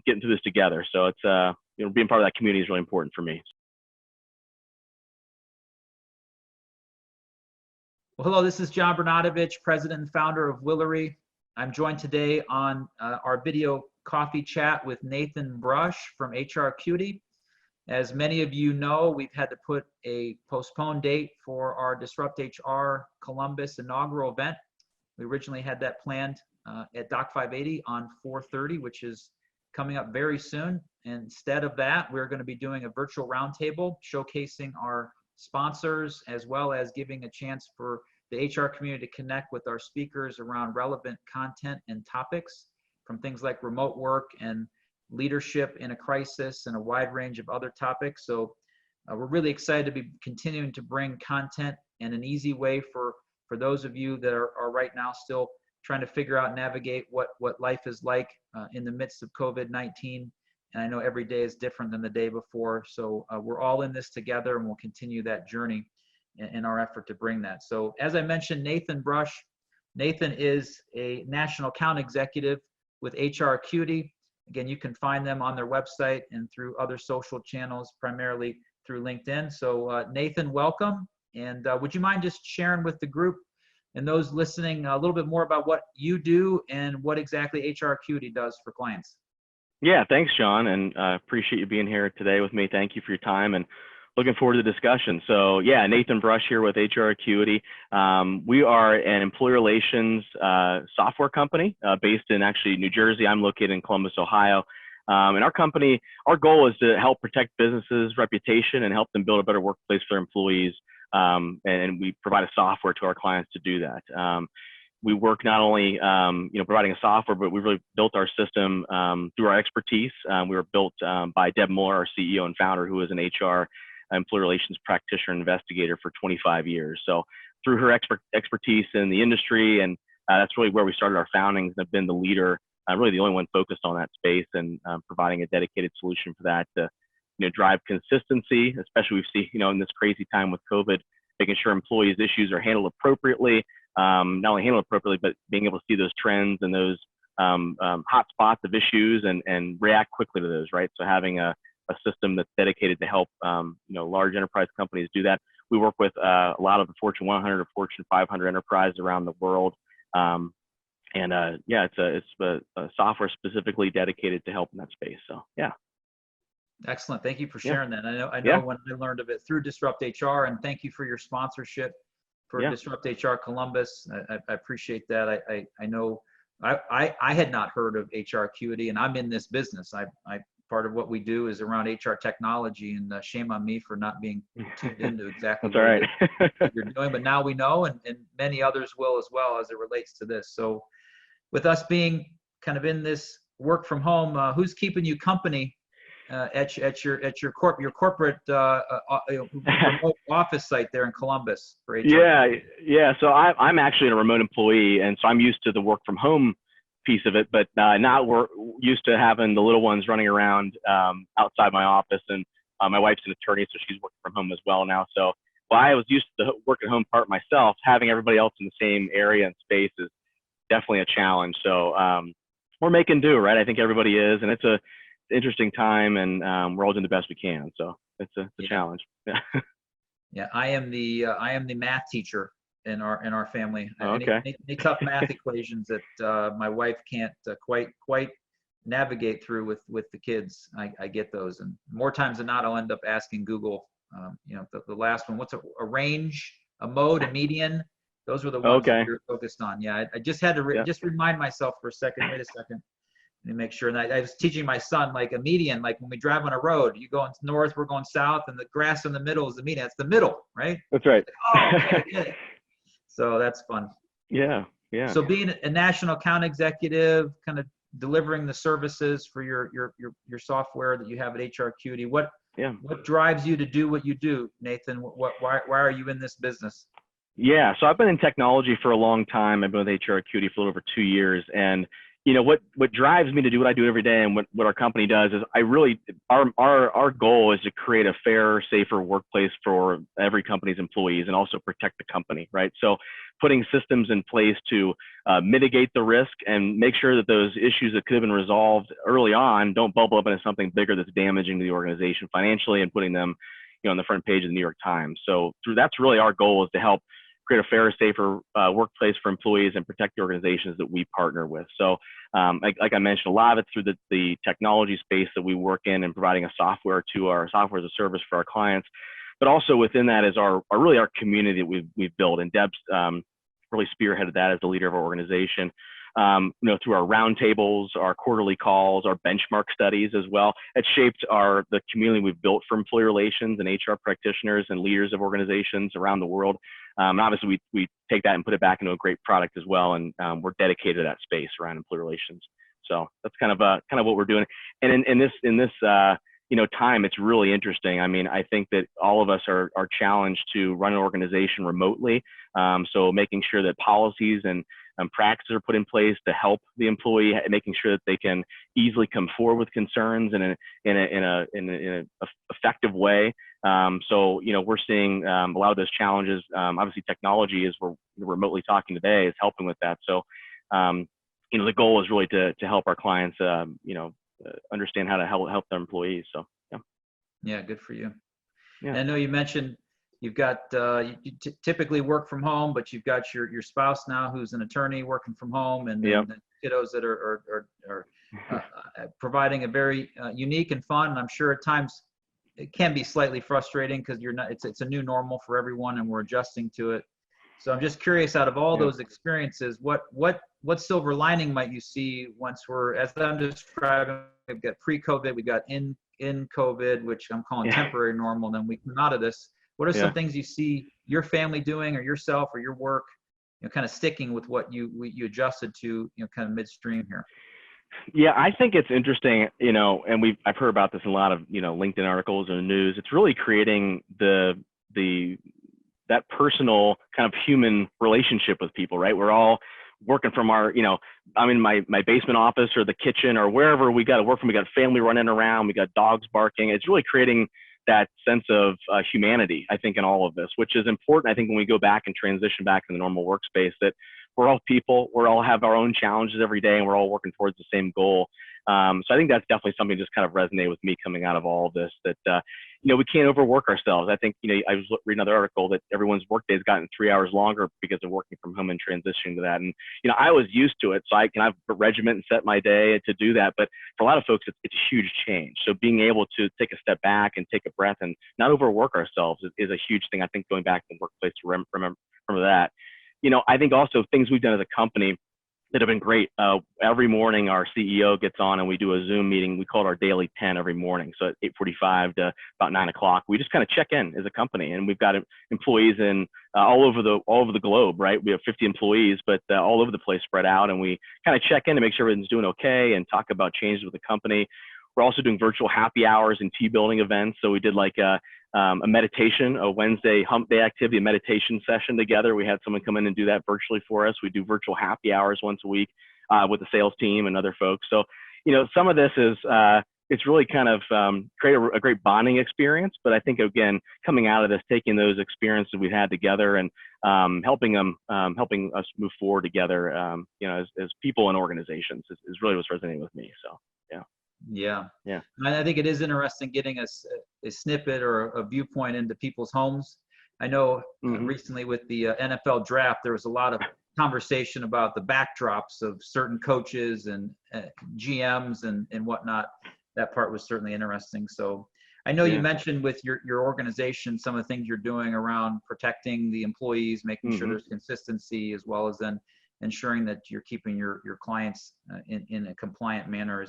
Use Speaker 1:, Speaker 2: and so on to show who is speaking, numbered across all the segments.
Speaker 1: getting through this together. So it's, being part of that community is really important for me.
Speaker 2: Well, hello, this is John Bernadovich, president and founder of Willory. I'm joined today on our video coffee chat with Nathan Brush from HR Acuity. As many of you know, we've had to put a postponed date for our Disrupt HR Columbus inaugural event. We originally had that planned at Doc 580 on 4/30, which is coming up very soon. Instead of that, we're going to be doing a virtual roundtable showcasing our sponsors, as well as giving a chance for the HR community to connect with our speakers around relevant content and topics, from things like remote work and leadership in a crisis and a wide range of other topics. So we're really excited to be continuing to bring content in an easy way for those of you that are right now still trying to figure out, navigate what life is like in the midst of COVID-19. And I know every day is different than the day before. So we're all in this together, and we'll continue that journey in our effort to bring that. So as I mentioned, Nathan Brush. Nathan is a national account executive with HR Acuity. Again, you can find them on their website and through other social channels, primarily through LinkedIn. So Nathan, welcome. And would you mind just sharing with the group and those listening a little bit more about what you do and what exactly HR Acuity does for clients?
Speaker 1: Yeah, thanks, John, and appreciate you being here today with me. Thank you for your time, and looking forward to the discussion. So yeah, Nathan Brush here with HR Acuity. We are an employee relations software company based in actually New Jersey. I'm located in Columbus, Ohio. And our company, our goal is to help protect businesses' reputation and help them build a better workplace for their employees. And we provide a software to our clients to do that. We work not only providing a software, but we really built our system through our expertise. We were built by Deb Muller, our CEO and founder, who is an HR employee relations practitioner and investigator for 25 years. So through her expertise in the industry, and that's really where we started our foundings, and have been the leader, really the only one focused on that space, and providing a dedicated solution for that to drive consistency, especially we've seen in this crazy time with COVID, making sure employees' issues are handled appropriately, not only handled appropriately, but being able to see those trends and those hot spots of issues and react quickly to those, right? So having a system that's dedicated to help large enterprise companies do that. We work with a lot of the Fortune 100 or Fortune 500 enterprises around the world, yeah, it's a software specifically dedicated to help in that space. So yeah.
Speaker 2: Excellent. Thank you for sharing that. I know when I learned of it through Disrupt HR, and thank you for your sponsorship for Disrupt HR Columbus. I appreciate that. I know I had not heard of HR Acuity, and I'm in this business. I part of what we do is around HR technology, and shame on me for not being tuned into exactly what you're doing. But now we know, and many others will as well, as it relates to this. So with us being kind of in this work from home, who's keeping you company at your corporate remote office site there in Columbus for HR?
Speaker 1: Yeah. So I'm actually a remote employee, and so I'm used to the work from home piece of it, but not we're used to having the little ones running around outside my office. And my wife's an attorney, so she's working from home as well now. So while I was used to the work at home part myself, having everybody else in the same area and space is definitely a challenge. So we're making do, right? I think everybody is, and it's a interesting time, and we're all doing the best we can. So it's a challenge.
Speaker 2: Yeah, I am the math teacher in our family.
Speaker 1: Okay.
Speaker 2: Any tough math equations that my wife can't quite navigate through with the kids, I get those, and more times than not, I'll end up asking Google. The last one, what's a range, a mode, a median? Those were the ones that we were focused on. Yeah, I just had to just remind myself for a second. Wait a second. Let me make sure. And I was teaching my son, like, a median, like when we drive on a road, you go north, we're going south, and the grass in the middle is the median. It's the middle, right?
Speaker 1: That's right.
Speaker 2: Okay. So that's fun.
Speaker 1: Yeah.
Speaker 2: So being a national account executive, kind of delivering the services for your software that you have at HR Acuity, what drives you to do what you do, Nathan? Why are you in this business? Yeah,
Speaker 1: so I've been in technology for a long time. I've been with HR Acuity for a little over 2 years, and what drives me to do what I do every day and what our company does is our goal is to create a fairer, safer workplace for every company's employees and also protect the company, right? So putting systems in place to mitigate the risk and make sure that those issues that could have been resolved early on don't bubble up into something bigger that's damaging to the organization financially and putting them, on the front page of the New York Times. So that's really our goal, is to help create a fairer, safer workplace for employees and protect the organizations that we partner with. So like I mentioned, a lot of it's through the technology space that we work in and providing a software as a service for our clients. But also within that is our community that we've built. And Deb's really spearheaded that as the leader of our organization. Through our roundtables, our quarterly calls, our benchmark studies as well. It shaped the community we've built for employee relations and HR practitioners and leaders of organizations around the world. And obviously, we take that and put it back into a great product as well. And we're dedicated to that space around employee relations. So that's kind of what we're doing. And in this time, it's really interesting. I mean, I think that all of us are challenged to run an organization remotely. So making sure that policies and practices are put in place to help the employee, making sure that they can easily come forward with concerns in an effective way. So we're seeing a lot of those challenges. Obviously, technology, as we're remotely talking today, is helping with that. So the goal is really to help our clients understand how to help their employees. So
Speaker 2: yeah, good for you.
Speaker 1: Yeah.
Speaker 2: And I know you mentioned you've got you typically work from home, but you've got your spouse now who's an attorney working from home, and
Speaker 1: yep.
Speaker 2: the kiddos that are providing a very unique and fun, and I'm sure at times it can be slightly frustrating because it's a new normal for everyone and we're adjusting to it. So I'm just curious, out of all those experiences, what silver lining might you see once as I'm describing, we've got pre-COVID, we've got in COVID, which I'm calling temporary normal, and then we come out of this. What are some things you see your family doing, or yourself or your work, kind of sticking with what you adjusted to, kind of midstream here?
Speaker 1: Yeah, I think it's interesting, and I've heard about this in a lot of, LinkedIn articles or news. It's really creating that personal kind of human relationship with people, right? We're all working from our, I'm in my basement office or the kitchen or wherever we got to work from. We got family running around, we got dogs barking. It's really creating that sense of humanity, I think, in all of this, which is important. I think when we go back and transition back to the normal workspace, that we're all people, we all have our own challenges every day, and we're all working towards the same goal. So I think that's definitely something that just kind of resonated with me coming out of all of this, that, we can't overwork ourselves. I think, I was reading another article that everyone's workday has gotten 3 hours longer because of working from home and transitioning to that. And, I was used to it, so I can have a regiment and set my day to do that. But for a lot of folks, it's a huge change. So being able to take a step back and take a breath and not overwork ourselves is a huge thing. I think going back to the workplace to remember that. I think also things we've done as a company that have been great. Every morning, our CEO gets on and we do a Zoom meeting. We call it our daily 10 every morning. So at 8:45 to about 9 o'clock, we just kind of check in as a company, and we've got employees in all over the globe, right? We have 50 employees, but all over the place spread out, and we kind of check in to make sure everything's doing okay and talk about changes with the company. We're also doing virtual happy hours and tea building events. So we did like a meditation, a Wednesday hump day activity, a meditation session together. We had someone come in and do that virtually for us. We do virtual happy hours once a week with the sales team and other folks. So, some of this is, it's really kind of create a great bonding experience. But I think, again, coming out of this, taking those experiences we've had together and helping us move forward together, as people and organizations is really what's resonating with me. So, yeah.
Speaker 2: Yeah. And I think it is interesting getting a snippet or a viewpoint into people's homes. I know recently with the NFL draft, there was a lot of conversation about the backdrops of certain coaches and GMs and whatnot. That part was certainly interesting. So I know you mentioned with your organization some of the things you're doing around protecting the employees, making sure there's consistency, as well as then ensuring that you're keeping your clients in a compliant manner.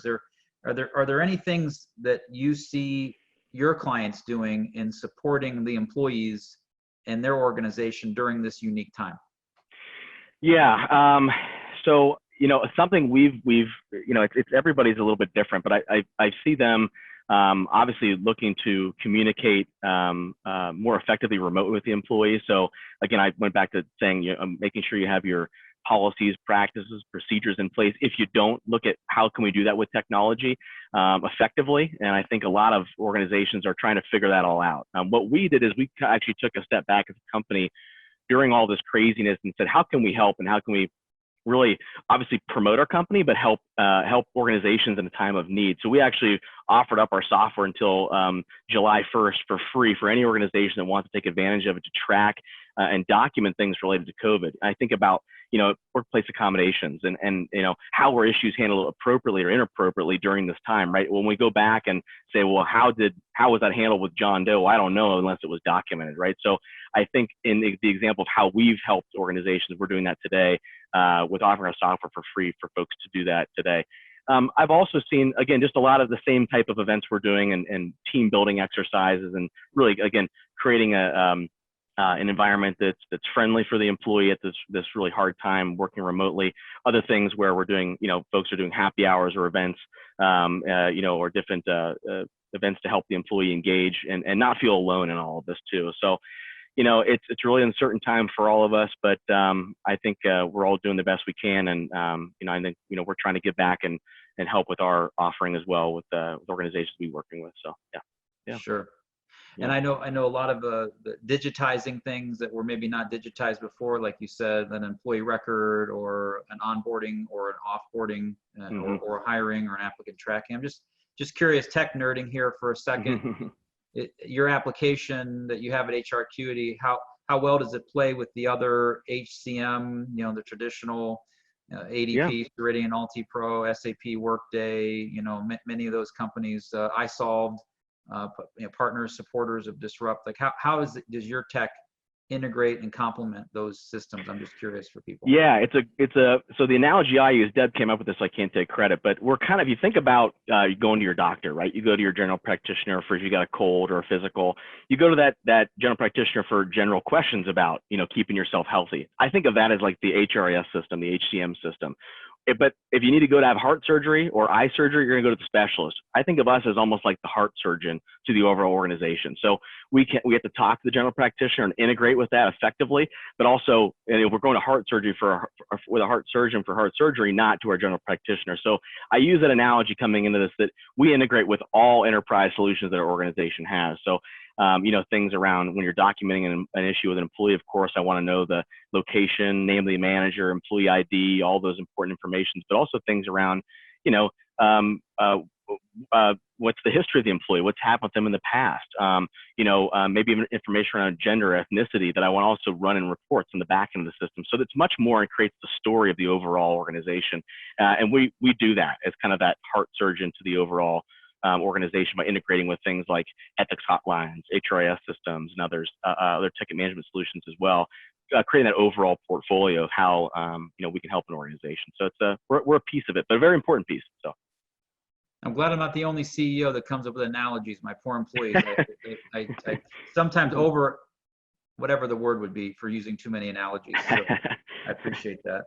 Speaker 2: Are there any things that you see your clients doing in supporting the employees and their organization during this unique time?
Speaker 1: Yeah. So, something it's everybody's a little bit different, but I see them obviously looking to communicate more effectively remote with the employees. So again, I went back to saying, making sure you have your policies, practices, procedures in place. If you don't, look at how can we do that with technology effectively. And I think a lot of organizations are trying to figure that all out. What we did is we actually took a step back as a company during all this craziness and said, how can we help and how can we really obviously promote our company, but help organizations in a time of need. So we actually offered up our software until July 1st for free for any organization that wants to take advantage of it to track and document things related to COVID. I think about, workplace accommodations and how were issues handled appropriately or inappropriately during this time, right? When we go back and say, well, how was that handled with John Doe? I don't know unless it was documented, right? So I think in the example of how we've helped organizations, we're doing that today with offering our software for free for folks to do that today. I've also seen, again, just a lot of the same type of events we're doing and team building exercises and really, again, creating an environment that's friendly for the employee at this really hard time working remotely. Other things where we're doing, folks are doing happy hours or events, or different events to help the employee engage and not feel alone in all of this too. So, it's really an uncertain time for all of us, but I think we're all doing the best we can, and I think we're trying to give back and help with our offering as well with organizations we're working with. So yeah.
Speaker 2: Sure.
Speaker 1: Yeah.
Speaker 2: And I know a lot of the digitizing things that were maybe not digitized before, like you said, an employee record or an onboarding or an offboarding or hiring or an applicant tracking. I'm just curious, tech nerding here for a second. Your application that you have at HR Acuity, how well does it play with the other HCM, the traditional ADP, Ceridian, AltiPro, SAP, Workday, many of those companies, iSolved, partners, supporters of Disrupt? Like how does your tech integrate and complement those systems? I'm just curious for people.
Speaker 1: Yeah, so the analogy I use, Deb came up with this, so I can't take credit, but we're kind of, you think about going to your doctor, right? You go to your general practitioner for if you got a cold or a physical. You go to that general practitioner for general questions about, keeping yourself healthy. I think of that as like the HRIS system, the HCM system. But if you need to go to have heart surgery or eye surgery, you're going to go to the specialist. I think of us as almost like the heart surgeon to the overall organization. So we have to talk to the general practitioner and integrate with that effectively. But also, we're going to heart surgery with a heart surgeon for heart surgery, not to our general practitioner. So I use that analogy coming into this, that we integrate with all enterprise solutions that our organization has. So things around when you're documenting an issue with an employee, of course, I want to know the location, name of the manager, employee ID, all those important information, but also things around, what's the history of the employee, what's happened with them in the past, maybe even information around gender, ethnicity that I want to also run in reports in the back end of the system. So that's much more and creates the story of the overall organization. And we do that as kind of that heart surgeon to the overall organization by integrating with things like ethics hotlines, HRIS systems, and other ticket management solutions as well, creating that overall portfolio of how we can help an organization. So we're a piece of it, but a very important piece. So
Speaker 2: I'm glad I'm not the only CEO that comes up with analogies. My poor employees, I sometimes over whatever the word would be for using too many analogies. So I appreciate that.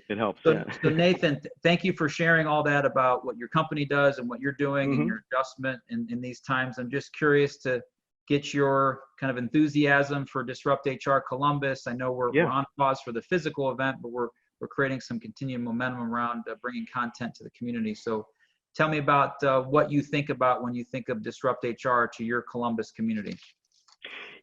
Speaker 1: It helps.
Speaker 2: So Nathan, thank you for sharing all that about what your company does and what you're doing and your adjustment in these times. I'm just curious to get your kind of enthusiasm for Disrupt HR Columbus. I know we're on pause for the physical event, but we're creating some continued momentum around bringing content to the community. So tell me about what you think about when you think of Disrupt HR to your Columbus community.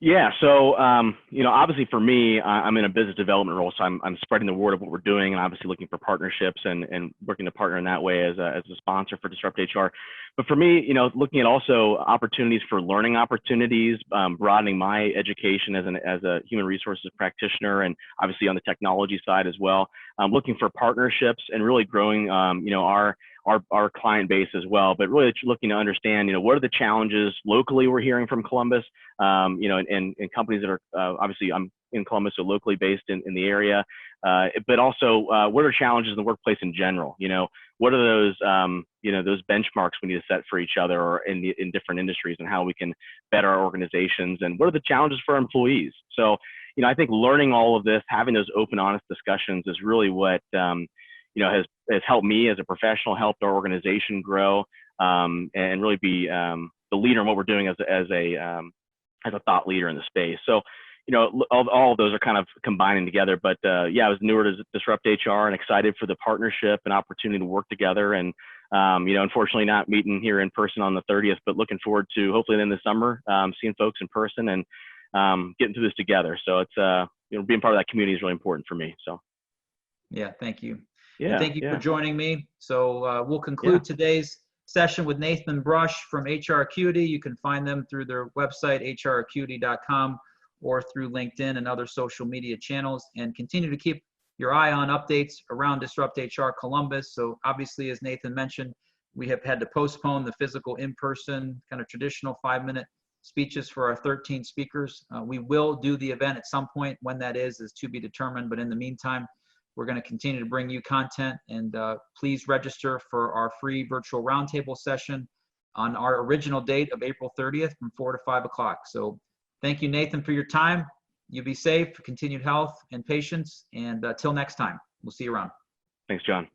Speaker 1: Yeah, so obviously for me, I'm in a business development role, so I'm spreading the word of what we're doing, and obviously looking for partnerships and working to partner in that way as a sponsor for Disrupt HR. But for me, looking at also opportunities for learning opportunities, broadening my education as a human resources practitioner, and obviously on the technology side as well. Looking for partnerships and really growing, our client base as well, but really looking to understand, what are the challenges locally we're hearing from Columbus, and companies that are, obviously I'm in Columbus, so locally based in the area, but also what are challenges in the workplace in general? What are those, those benchmarks we need to set for each other or in different industries, and how we can better our organizations, and what are the challenges for our employees? So, I think learning all of this, having those open, honest discussions is really what, has helped me as a professional, helped our organization grow, and really be the leader in what we're doing as a thought leader in the space. So, all of those are kind of combining together. But yeah, I was newer to Disrupt HR and excited for the partnership and opportunity to work together. And unfortunately not meeting here in person on the 30th, but looking forward to hopefully in the summer seeing folks in person and getting through this together. So it's being part of that community is really important for me. So
Speaker 2: yeah, thank you.
Speaker 1: Yeah,
Speaker 2: and thank you for joining me. So we'll conclude
Speaker 1: Yeah.
Speaker 2: today's session with Nathan Brush from HR Acuity. You can find them through their website, hrAcuity.com, or through LinkedIn and other social media channels, and continue to keep your eye on updates around Disrupt HR Columbus. So obviously, as Nathan mentioned, we have had to postpone the physical in-person kind of traditional 5-minute speeches for our 13 speakers. We will do the event at some point. When that is to be determined. But in the meantime, we're going to continue to bring you content, and please register for our free virtual roundtable session on our original date of April 30th from 4 to 5 o'clock. So thank you, Nathan, for your time. You be safe, continued health and patience, and till next time, we'll see you around.
Speaker 1: Thanks, John.